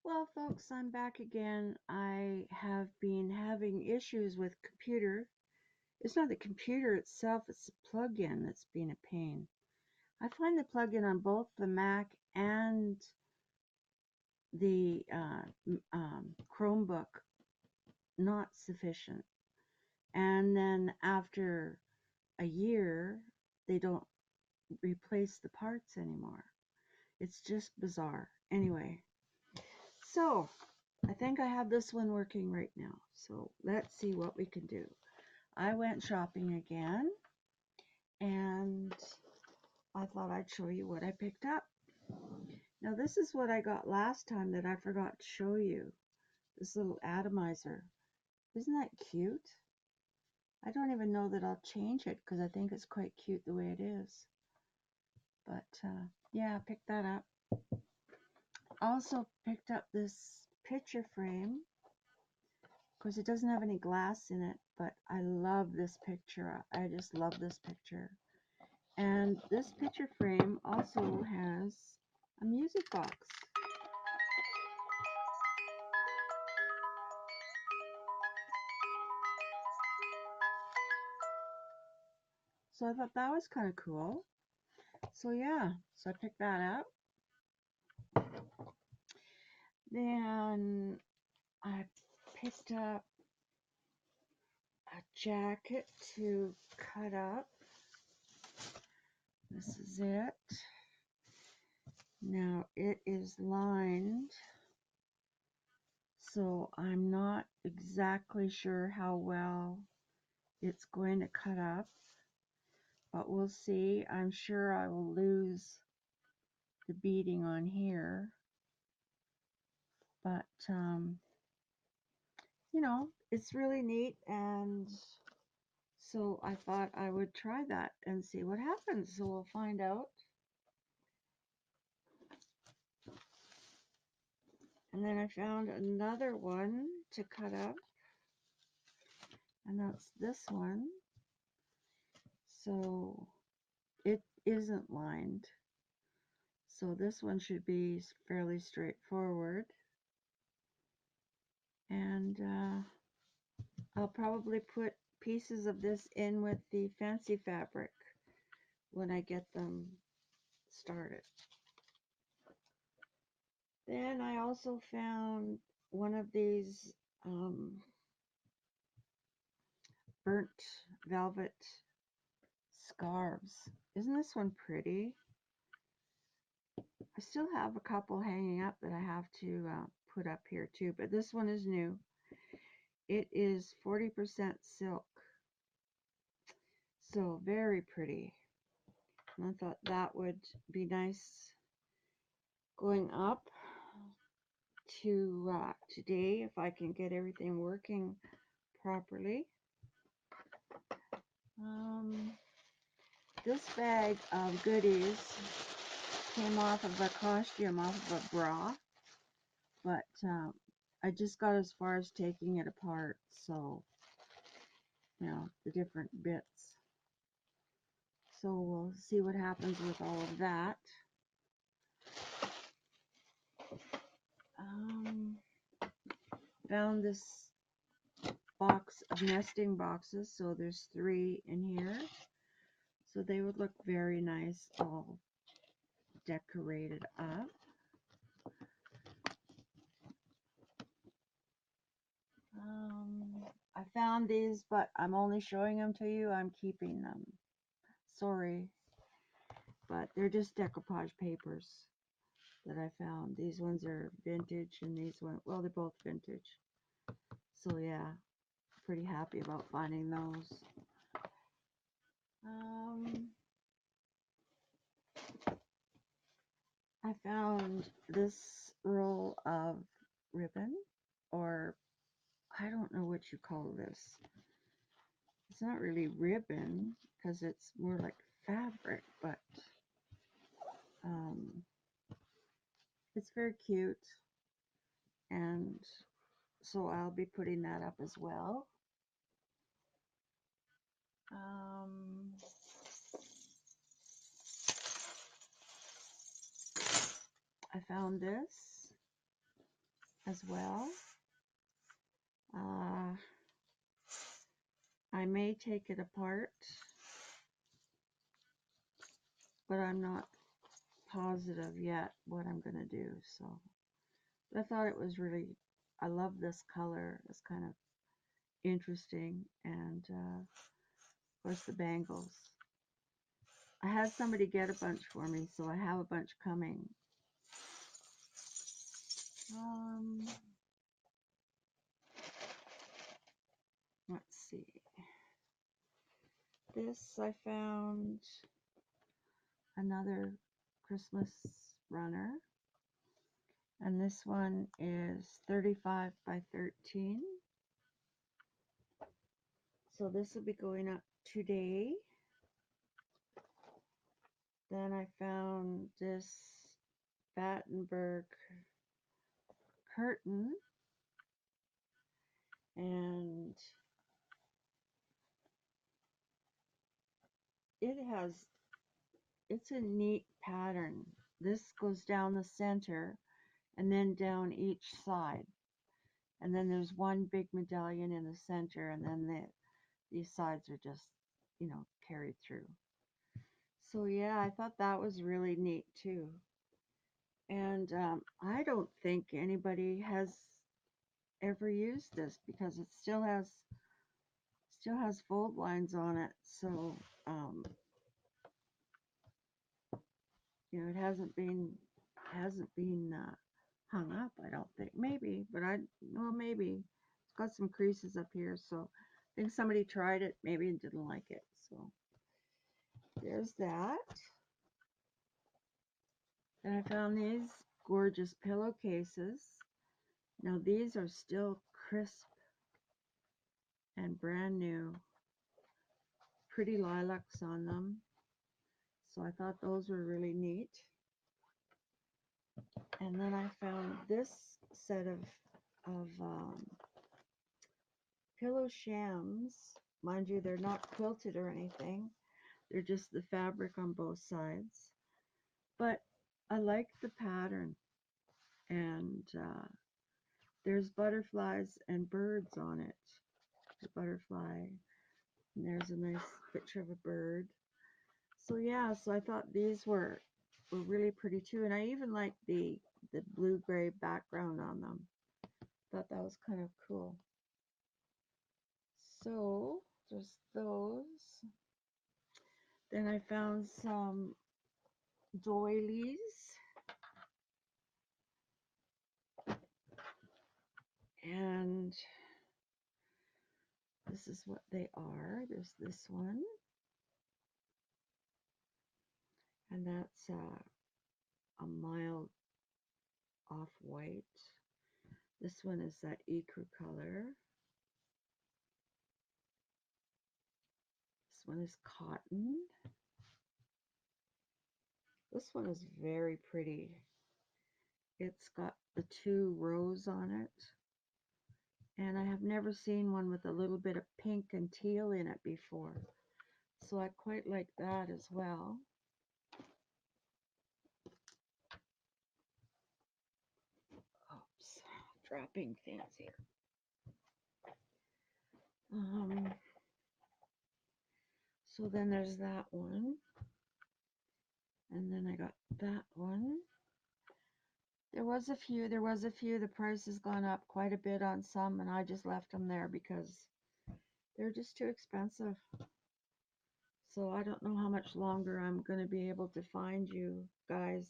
Well, folks, I'm back again. I have been having issues with computer. It's not the computer itself, it's the plug-in that's been a pain. I find the plug-in on both the Mac and the Chromebook not sufficient. And then after a year, they don't replace the parts anymore. It's just bizarre. Anyway, so I think I have this one working right now. So let's see what we can do. I went shopping again, and I thought I'd show you what I picked up. Now this is what I got last time that I forgot to show you. This little atomizer. Isn't that cute? I don't even know that I'll change it because I think it's quite cute the way it is. But yeah, I picked that up. Also picked up this picture frame. Of course, it doesn't have any glass in it, but I love this picture. I just love this picture. And this picture frame also has a music box. So I thought that was kind of cool. So yeah, so I picked that up. Then I picked up a jacket to cut up. This is it. Now it is lined, so I'm not exactly sure how well it's going to cut up, but we'll see. I'm sure I will lose the beading on here, but you know, it's really neat, and so I thought I would try that and see what happens. So we'll find out. And then I found another one to cut up, and that's this one. So it isn't lined, so this one should be fairly straightforward. And I'll probably put pieces of this in with the fancy fabric when I get them started. Then I also found one of these burnt velvet scarves. Isn't this one pretty? I still have a couple hanging up that I have to put up here too, but this one is new. It is 40% silk, so very pretty. And I thought that would be nice going up to today if I can get everything working properly. This bag of goodies came off of a costume, off of a bra, but I just got as far as taking it apart, so you know, the different bits. So we'll see what happens with all of that. Found this box of nesting boxes, so there's 3 in here. So they would look very nice all decorated up. I found these, but I'm only showing them to you. I'm keeping them. Sorry. But they're just decoupage papers that I found. These ones are vintage, and these ones, well, they're both vintage. So yeah, pretty happy about finding those. I found this roll of ribbon, or I don't know what you call this. It's not really ribbon because it's more like fabric, but it's very cute, and so I'll be putting that up as well. I found this. as well. I may take it apart, but I'm not positive yet what I'm going to do. So I thought it was really, I love this color. It's kind of interesting. And of course the bangles. I had somebody get a bunch for me, so I have a bunch coming. Let's see. This I found another Christmas runner, and this one is 35 by 13. So this will be going up today. Then I found this Battenberg curtain, and it's a neat pattern. This goes down the center and then down each side. And then there's one big medallion in the center, and then these sides are just, carried through. So yeah, I thought that was really neat too. And I don't think anybody has ever used this because it still has fold lines on it. So it hasn't been hung up. I don't think. Maybe, but maybe it's got some creases up here. So I think somebody tried it maybe and didn't like it. So there's that. And I found these gorgeous pillowcases. Now these are still crisp and brand new. Pretty lilacs on them. So I thought those were really neat. And then I found this set of pillow shams. Mind you, they're not quilted or anything. They're just the fabric on both sides. But I like the pattern. And there's butterflies and birds on it. The butterfly. And there's a nice picture of a bird. So yeah, so I thought these were really pretty too. And I even like the blue-gray background on them. Thought that was kind of cool. So just those. Then I found some doilies. And this is what they are. There's this one. And that's a mild off-white. This one is that ecru color. This one is cotton. This one is very pretty. It's got the 2 rows on it. And I have never seen one with a little bit of pink and teal in it before. So I quite like that as well. Oops, dropping things here. So then there's that one. And then I got that one. There was a few. The price has gone up quite a bit on some, and I just left them there because they're just too expensive. So I don't know how much longer I'm going to be able to find you guys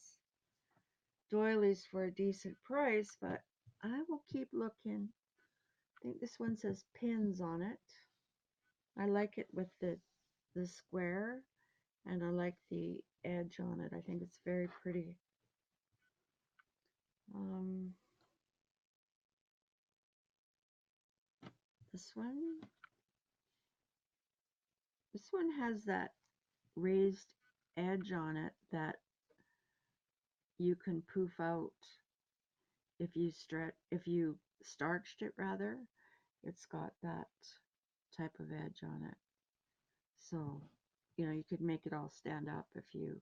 doilies for a decent price, but I will keep looking. I think this one says pins on it. I like it with the square, and I like the edge on it. I think it's very pretty. This one has that raised edge on it that you can poof out if you starched it rather. It's got that type of edge on it. So, you could make it all stand up if you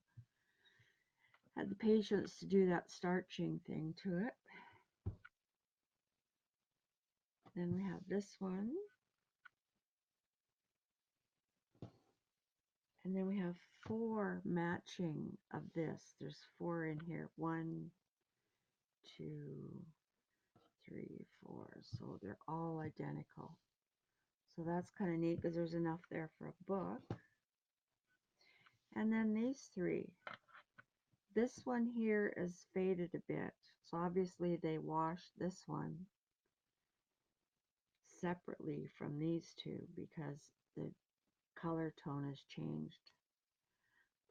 had the patience to do that starching thing to it. Then we have this one. And then we have 4 matching of this. There's 4 in here. 1, 2, 3, 4. So they're all identical. So that's kind of neat because there's enough there for a book. And then these 3. This one here is faded a bit. So obviously they washed this one separately from these 2 because the color tone has changed.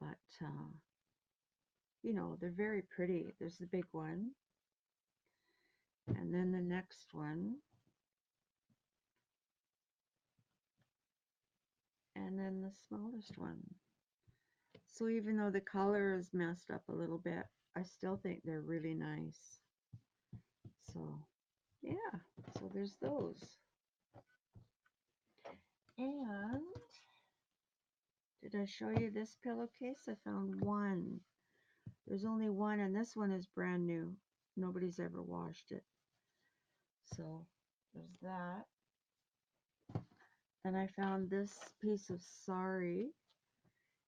But, you know, they're very pretty. There's the big one. And then the next one. And then the smallest one. So even though the color is messed up a little bit, I still think they're really nice. So, yeah. So there's those. And did I show you this pillowcase? I found one. There's only one, and this one is brand new. Nobody's ever washed it. So there's that. Then I found this piece of sari,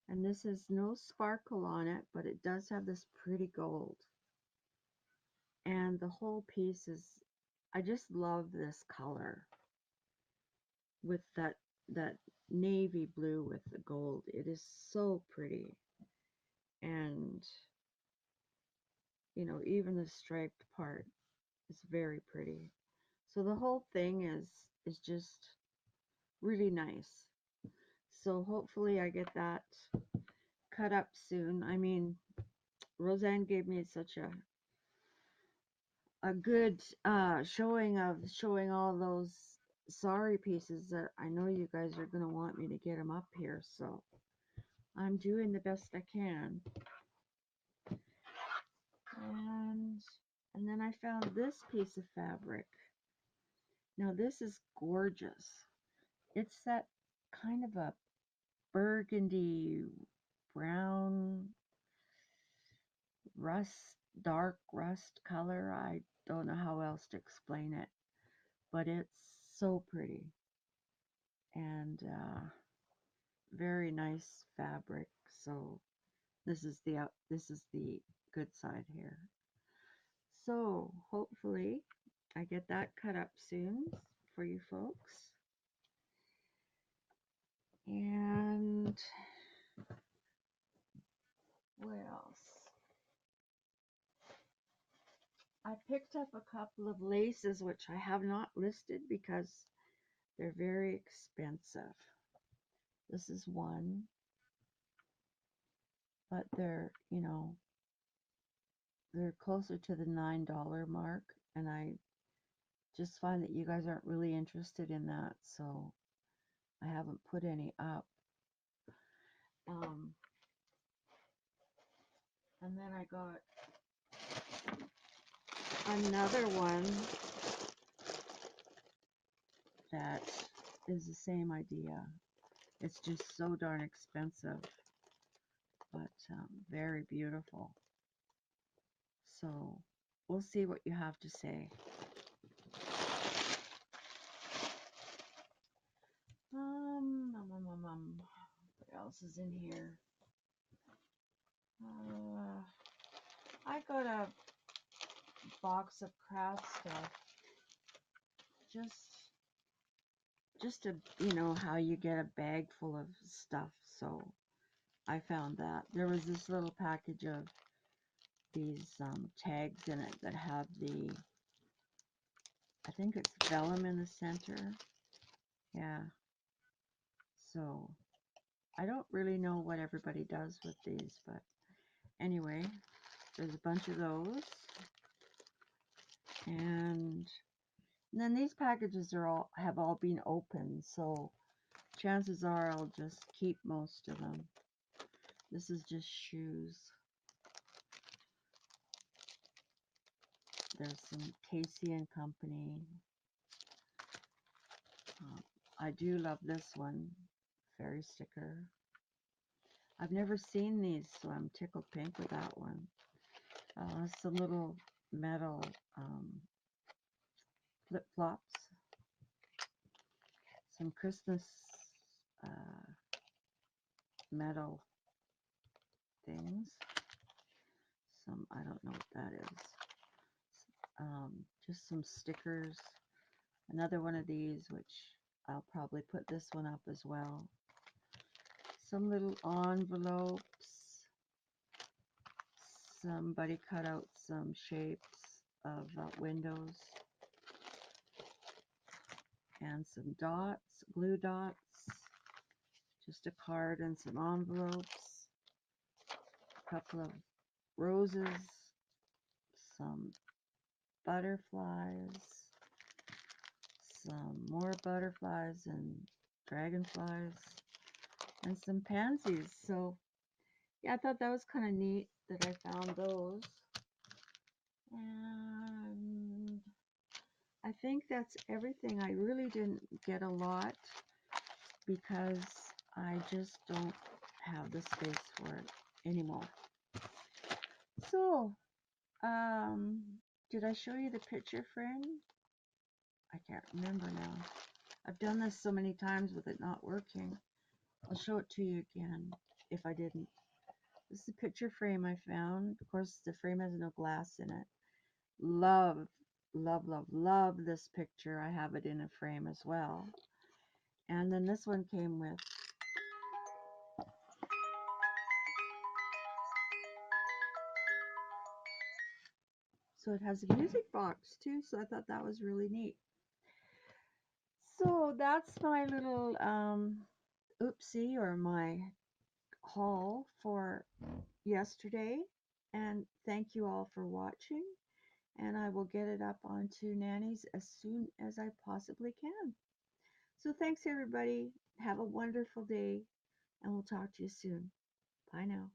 and this has no sparkle on it, but it does have this pretty gold. And the whole piece is, I just love this color with that navy blue with the gold. It is so pretty. And you know, even the striped part is very pretty. So the whole thing is just really nice. So hopefully I get that cut up soon. I mean, Roseanne gave me such a good showing all those sari pieces that I know you guys are going to want me to get them up here. So I'm doing the best I can. And then I found this piece of fabric. Now this is gorgeous. It's that kind of a burgundy brown rust, dark rust color. I don't know how else to explain it, but it's so pretty and very nice fabric. So this is the good side here. So hopefully I get that cut up soon for you folks. And what else? I picked up a couple of laces which I have not listed because they're very expensive. This is one, but they're, you know, they're closer to the $9 mark, and I just find that you guys aren't really interested in that, so I haven't put any up. And then I got another one that is the same idea. It's just so darn expensive, but very beautiful. So we'll see what you have to say. What else is in here? I got a box of craft stuff. Just to, you know, how you get a bag full of stuff. So I found that. There was this little package of these tags in it that have the, I think it's vellum in the center. Yeah. So I don't really know what everybody does with these, but anyway, there's a bunch of those. And then these packages have all been opened, so chances are I'll just keep most of them. This is just shoes. There's some Casey and Company. I do love this one, fairy sticker. I've never seen these, so I'm tickled pink with that one. Some little metal flip-flops. some Christmas uh, metal things. Some, I don't know what that is. Just some stickers. Another one of these, which I'll probably put this one up as well. Some little envelopes. Somebody cut out some shapes of windows. And some dots, glue dots. Just a card and some envelopes. A couple of roses. Some butterflies. Some more butterflies and dragonflies. And some pansies. So yeah, I thought that was kind of neat that I found those. And I think that's everything. I really didn't get a lot because I just don't have the space for it anymore. So, did I show you the picture frame? I can't remember now. I've done this so many times with it not working. I'll show it to you again if I didn't. This is a picture frame I found. Of course, the frame has no glass in it. Love, love, love, love this picture. I have it in a frame as well. And then this one came with so it has a music box too, so I thought that was really neat. So that's my little oopsie, or my haul for yesterday. And thank you all for watching. And I will get it up onto Nanny's as soon as I possibly can. So thanks everybody. Have a wonderful day, and we'll talk to you soon. Bye now.